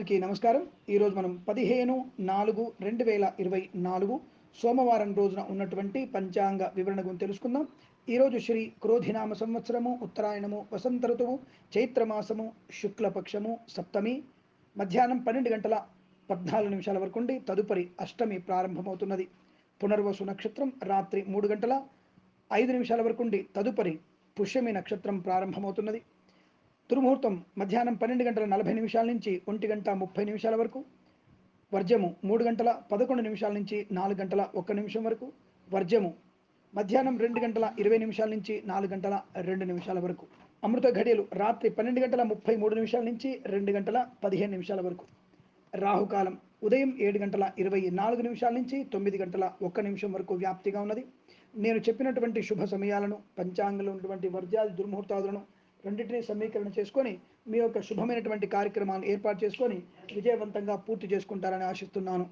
అందరికీ నమస్కారం. ఈరోజు మనం 15/4/2024 సోమవారం రోజున ఉన్నటువంటి పంచాంగ వివరణ గురించి తెలుసుకుందాం. ఈరోజు శ్రీ క్రోధినామ సంవత్సరము, ఉత్తరాయణము, వసంత ఋతువు, చైత్రమాసము, శుక్లపక్షము, సప్తమి, మధ్యాహ్నం 12:14 వరకు ఉండి తదుపరి అష్టమి ప్రారంభమవుతున్నది. పునర్వసు నక్షత్రం రాత్రి 3:05 వరకు ఉండి తదుపరి పుష్యమి నక్షత్రం ప్రారంభమవుతున్నది. దుర్ముహూర్తం మధ్యాహ్నం 12:40 నుంచి 1:30 వరకు, వర్జము 3:11 నుంచి 4:01 వరకు, వర్జము మధ్యాహ్నం 2:20 నుంచి 4:02 వరకు, అమృత ఘడియలు రాత్రి 12:33 నుంచి 2:15 వరకు, రాహుకాలం ఉదయం 7:24 నుంచి 9:01 వరకు వ్యాప్తిగా ఉన్నది. నేను చెప్పినటువంటి శుభ సమయాలను, పంచాంగంలో ఉన్నటువంటి వర్జాది దుర్ముహూర్తాలను రెండింటినీ సమీకరణ చేసుకొని మీ యొక్క శుభమైనటువంటి కార్యక్రమాన్ని ఏర్పాటు చేసుకొని విజయవంతంగా పూర్తి చేసుకుంటారని ఆశిస్తున్నాను.